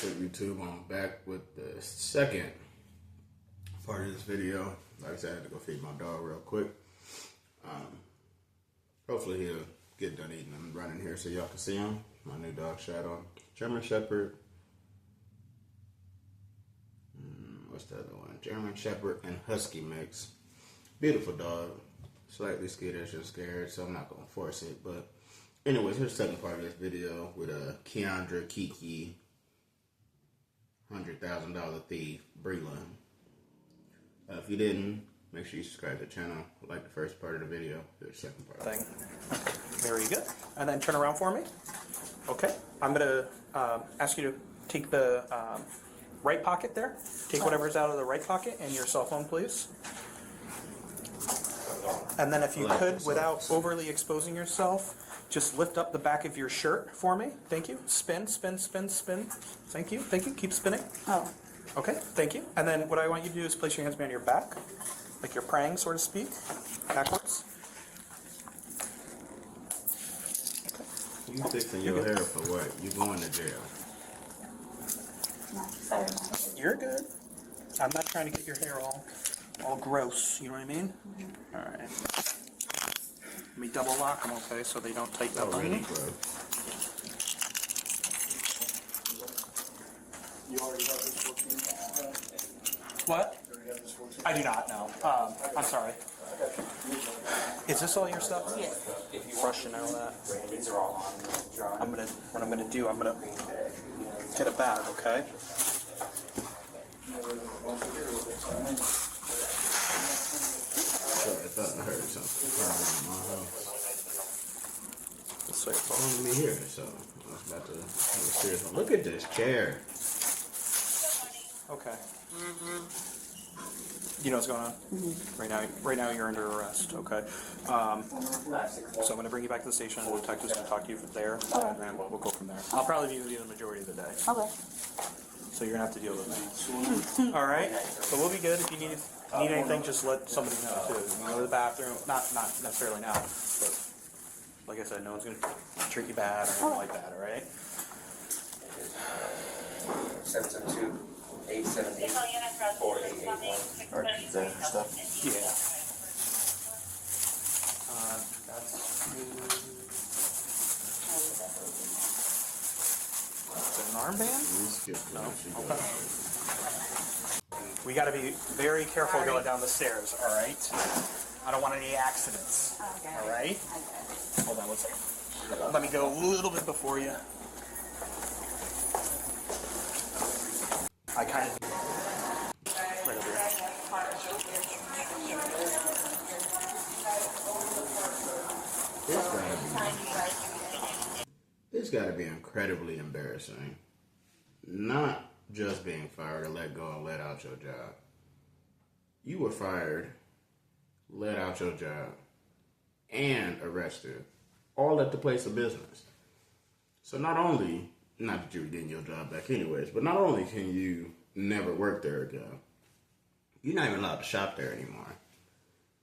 What's up, YouTube? I'm back with the second part of this video. Like I said, I had to go feed my dog real quick. Hopefully he'll get done eating. I'm running here so y'all can see him. My new dog, Shadow. German Shepherd. What's the other one? German Shepherd and Husky mix. Beautiful dog. Slightly skittish and scared, so I'm not going to force it. But anyways, here's the second part of this video with Keandra Kiki, $100,000 thief, Breland. If you didn't, make sure you subscribe to the channel. Like the first part of the video. Here's the second part. Very good. And then turn around for me. Okay. I'm going to ask you to take the right pocket there. Take whatever's out of the right pocket and your cell phone, please. And then if you could, without overly exposing yourself, just lift up the back of your shirt for me. Thank you. Spin, spin, spin, spin. Thank you. Thank you. Keep spinning. Oh. Okay. Thank you. And then what I want you to do is place your hands behind your back, like you're praying, so to speak, backwards. You fixing your hair for what? You going to jail? No, sorry. You're good. I'm not trying to get your hair all gross. You know what I mean? Mm-hmm. All right. Let me double lock them, okay, so they don't tighten up on Already, me. bro. You already have this 14? What? You already have this 14? I do not know. I'm sorry. Is this all your stuff? Yes. Brush and all that. What I'm gonna do, I'm gonna get a bag, okay? Sorry, I thought I heard something probably in my house. This way it's all. Let me hear it, so I was about to have a serious one. Look at this chair. Okay. You know what's going on? Right now you're under arrest, okay? So I'm going to bring you back to the station. The detective's going to talk to you from there, and then we'll go from there. I'll probably be with you the majority of the day. Okay. So you're going to have to deal with me. All right? So we'll be good. If you need anything, just let somebody know, too. You can go to the bathroom. Not necessarily now, but like I said, no one's going to treat you bad or anything like that, all right? 772-878-4881. Or the stuff? Yeah. That's... Is it an armband? No. Okay. We got to be very careful going down the stairs, all right? I don't want any accidents, Okay. all right? Okay. Hold on one second. Let me go a little bit before you. I kind of... Right over here. This gotta be incredibly embarrassing. Not just being fired or let go and let out your job. You were fired, let out your job, and arrested, all at the place of business. So not only, not that you were getting your job back anyways, but not only can you never work there again, you're not even allowed to shop there anymore.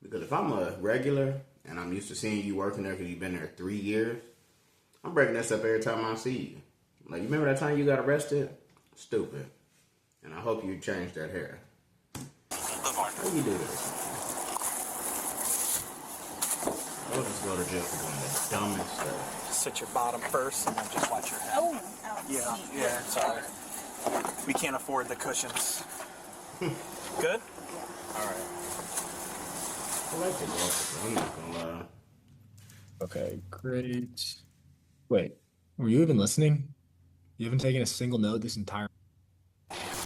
Because if I'm a regular and I'm used to seeing you working there because you've been there 3 years, I'm breaking this up every time I see you. Like, you remember that time you got arrested? Stupid. And I hope you change that hair. How do you do this? I'll just go to jail for doing the dumbest stuff. Just sit your bottom first and then just watch your head. Oh. Yeah, sorry. We can't afford the cushions. Good? All right. I like the glasses, I'm not gonna lie. Okay, great. Wait, were you even listening? You haven't taken a single note this entire...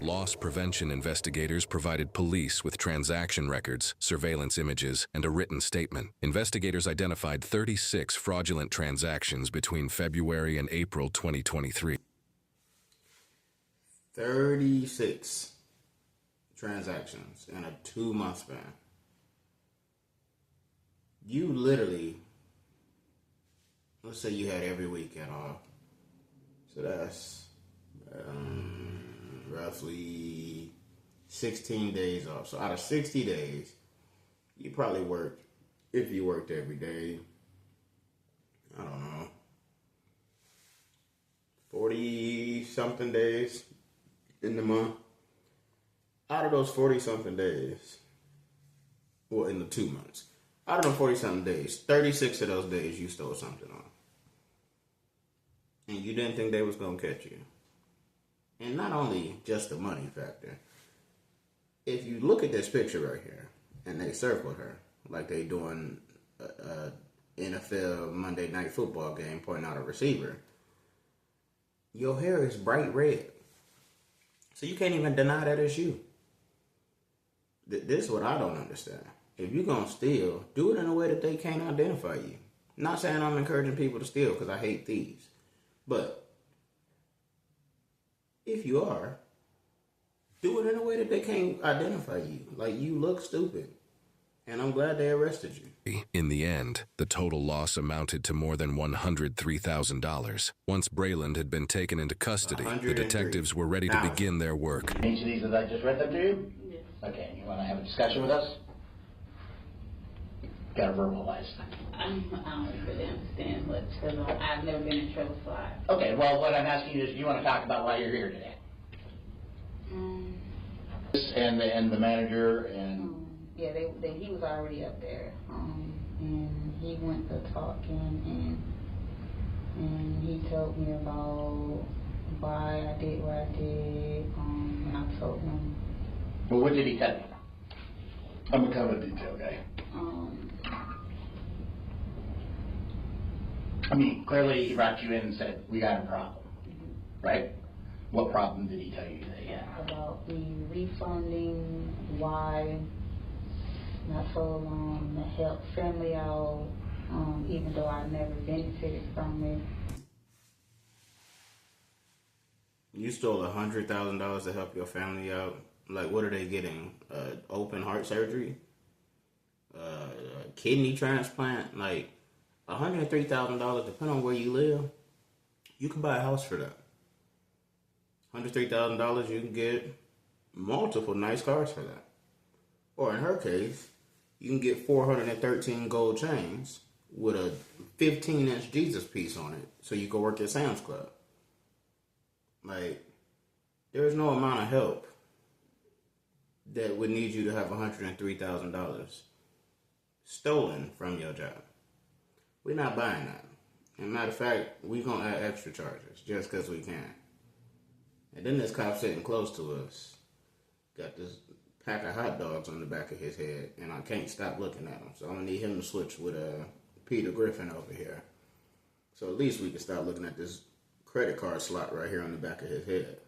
Loss prevention investigators provided police with transaction records, surveillance images, and a written statement. Investigators identified 36 fraudulent transactions between February and April 2023. 36 transactions in a 2-month span. You literally, let's say you had every weekend off. So that's roughly 16 days off. So out of 60 days, you probably worked, if you worked every day, I don't know, 40 something days in the month. Out of those 40-something days, well, in the 2 months, out of the 40-something days, 36 of those days you stole something on. And you didn't think they was going to catch you. And not only just the money factor. If you look at this picture right here, and they circled her, like they doing a NFL Monday Night Football game pointing out a receiver, your hair is bright red. So you can't even deny that it's you. This is what I don't understand. If you're going to steal, do it in a way that they can't identify you. Not saying I'm encouraging people to steal because I hate thieves. But if you are, do it in a way that they can't identify you. Like, you look stupid. And I'm glad they arrested you. In the end, the total loss amounted to more than $103,000. Once Brayland had been taken into custody, the detectives were ready to begin their work. Each of these that I just read them to you? Yes. Okay, you want to have a discussion with us? Got to verbalize. I don't really understand much because I've never been in trouble, so I... Okay, well, what I'm asking you is, do you want to talk about why you're here today? And the manager and... Yeah, he was already up there, and he went to talking, and he told me about why I did what I did, and I told him. Well, what did he tell you? I'm a kind of a detail guy. I mean, clearly he brought you in and said, we got a problem, right? What problem did he tell you that he had? About me refunding, why not so long, to help family out, even though I never benefited from it. You stole $100,000 to help your family out. Like, what are they getting? Open heart surgery? Kidney transplant? Like, $103,000, depending on where you live, you can buy a house for that. $103,000, you can get multiple nice cars for that. Or in her case, you can get 413 gold chains with a 15-inch Jesus piece on it, so you can work at Sam's Club. Like, there's no amount of help that would need you to have $103,000 stolen from your job. We're not buying that. And matter of fact, we're going to add extra charges just because we can. And then this cop sitting close to us got this pack of hot dogs on the back of his head, and I can't stop looking at him. So I'm going to need him to switch with Peter Griffin over here. So at least we can start looking at this credit card slot right here on the back of his head.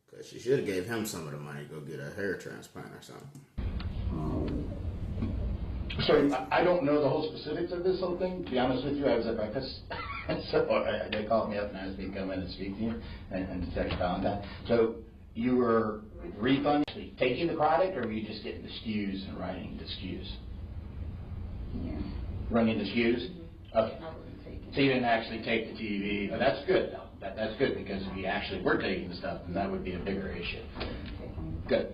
Because she should have gave him some of the money to go get a hair transplant or something. Sorry, I don't know the whole specifics of this whole thing. To be honest with you, I was at breakfast, so they called me up and asked me to come in and speak to you and to text Valentine. So you were refunding, taking the product, or were you just getting the SKUs and writing the SKUs? Yeah. Running the SKUs? Mm-hmm. Okay. I wasn't taking. So you didn't actually take the TV. Oh, that's good, though. That's good, because if you actually were taking the stuff, then that would be a bigger issue. Good.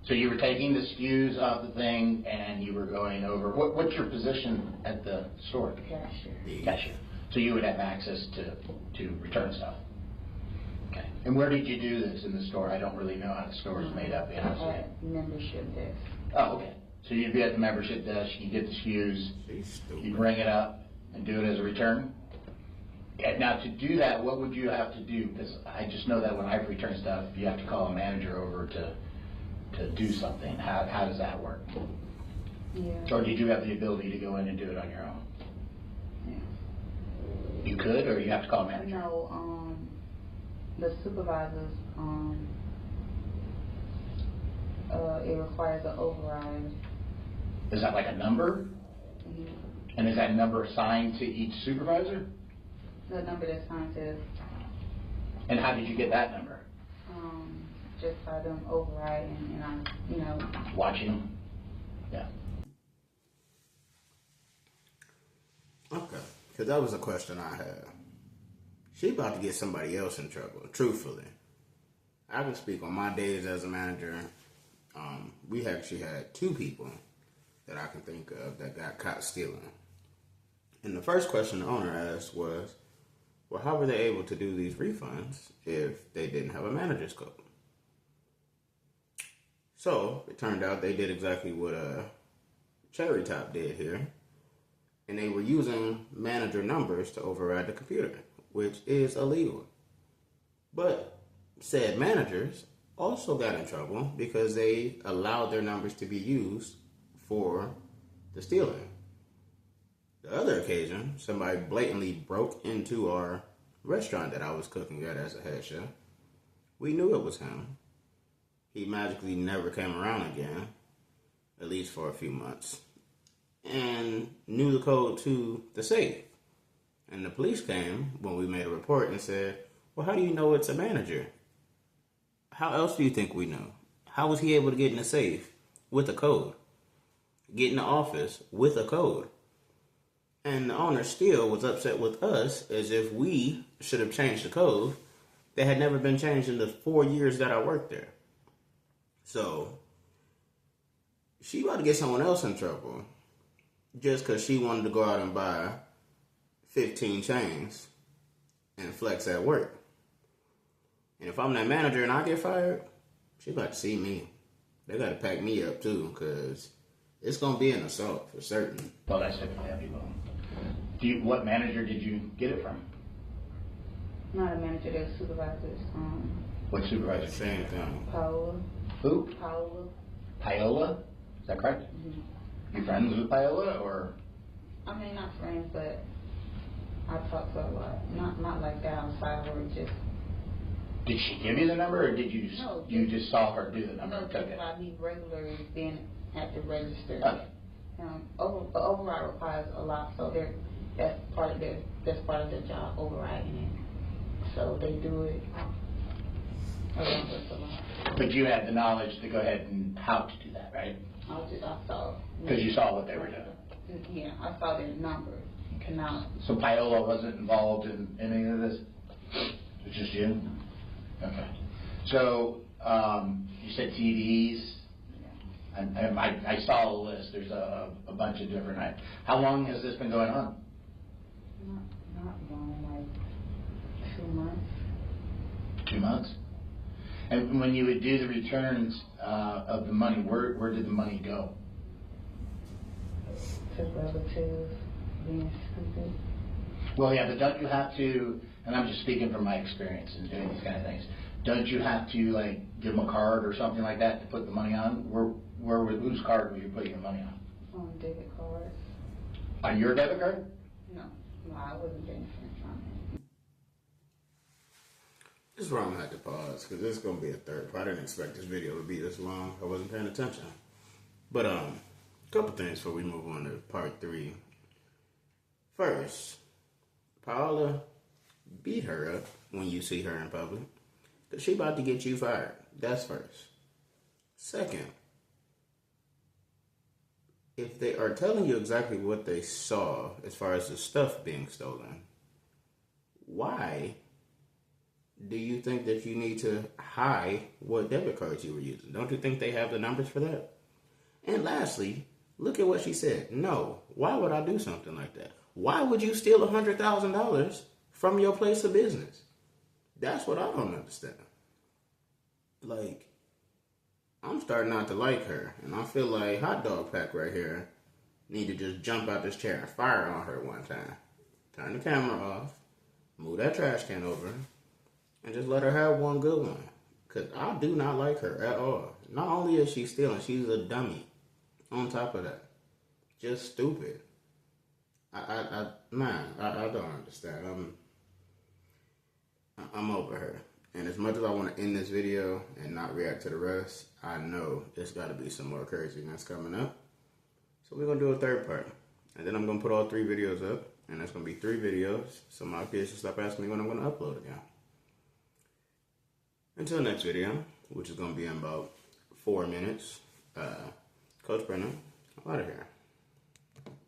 So you were taking the SKUs off the thing, and you were going over. What's your position at the store? Cashier. Cashier. So you would have access to return stuff. Okay. And where did you do this in the store? I don't really know how the store is made up. At membership desk. Oh, okay. So you'd be at the membership desk. You get the SKUs. You bring it up and do it as a return. And now, to do that, what would you have to do? Because I just know that when I return stuff, you have to call a manager over to do something. How does that work? Yeah. Or did you have the ability to go in and do it on your own? Yeah. You could, or you have to call a manager? No, the supervisors, it requires an override. Is that like a number? Mm-hmm. And is that number assigned to each supervisor? The number that's assigned to. And how did you get that number? Just by them overriding, and I, Watching them? Yeah. Okay, because that was a question I had. She about to get somebody else in trouble, truthfully. I can speak on my days as a manager. We actually had 2 people that I can think of that got caught stealing. And the first question the owner asked was, well, how were they able to do these refunds if they didn't have a manager's code? So it turned out they did exactly what Cherry Top did here, and they were using manager numbers to override the computer, which is illegal. But said managers also got in trouble because they allowed their numbers to be used for the stealing. The other occasion, somebody blatantly broke into our restaurant that I was cooking at as a head chef. We knew it was him. He magically never came around again, at least for a few months, and knew the code to the safe. And the police came when we made a report and said, well, how do you know it's a manager? How else do you think we know? How was he able to get in the safe with a code? Get in the office with a code? And the owner still was upset with us as if we should have changed the code that had never been changed in the 4 years that I worked there. So, she about to get someone else in trouble just because she wanted to go out and buy 15 chains and flex at work. And if I'm that manager and I get fired, she about to see me. They got to pack me up too, because it's going to be an assault for certain. Well, that's typically how people. What manager did you get it from? Not a manager, they're supervisors. What supervisor? Same thing. Paola. Who? Paola. Paola? Is that correct? Mm-hmm. You friends with Paola, or? I mean, not friends, but I talk to her a lot. Not like that outside of work, just. Did she give you the number, or did you just, No, you just saw her do the number No, and took just it? by me regularly being at the register. Okay. Override requires a lot, so that's part of their job, overriding it. So they do it around us a lot. But you had the knowledge to go ahead and how to do that, right? I saw. Because you saw what they were doing. Yeah, I saw their number. Okay. Now, So Paola wasn't involved in any of this? It's just you? Okay. So, you said TVs. I saw the list. There's a bunch of different. How long has this been going on? not long, like 2 months. 2 months? And when you would do the returns of the money, where did the money go? To relatives being stupid. Well, yeah, but don't you have to, and I'm just speaking from my experience in doing these kind of things, don't you have to, like, give them a card or something like that to put the money on? Whose card were you putting the money on? On debit cards. On your debit card? No, I wasn't getting insurance on it. This is where I'm going to have to pause, because this is going to be a third part. I didn't expect this video to be this long. I wasn't paying attention. But, a couple things before we move on to part 3. First, Paola, beat her up when you see her in public, because she about to get you fired. That's first. Second, if they are telling you exactly what they saw as far as the stuff being stolen, why do you think that you need to hide what debit cards you were using? Don't you think they have the numbers for that? And lastly, look at what she said. No, why would I do something like that? Why would you steal $100,000 from your place of business? That's what I don't understand. Like, I'm starting not to like her, and I feel like Hot Dog Pack right here need to just jump out this chair and fire on her one time. Turn the camera off, move that trash can over, and just let her have one good one. Because I do not like her at all. Not only is she stealing, she's a dummy. On top of that, just stupid. I don't understand. I'm over her. And as much as I want to end this video and not react to the rest, I know there's got to be some more craziness coming up. So we're going to do a third part. And then I'm going to put all 3 videos up. And that's going to be 3 videos. So my kids should stop asking me when I'm going to upload again. Until next video, which is going to be in about 4 minutes, Coach Brennan, I'm out of here.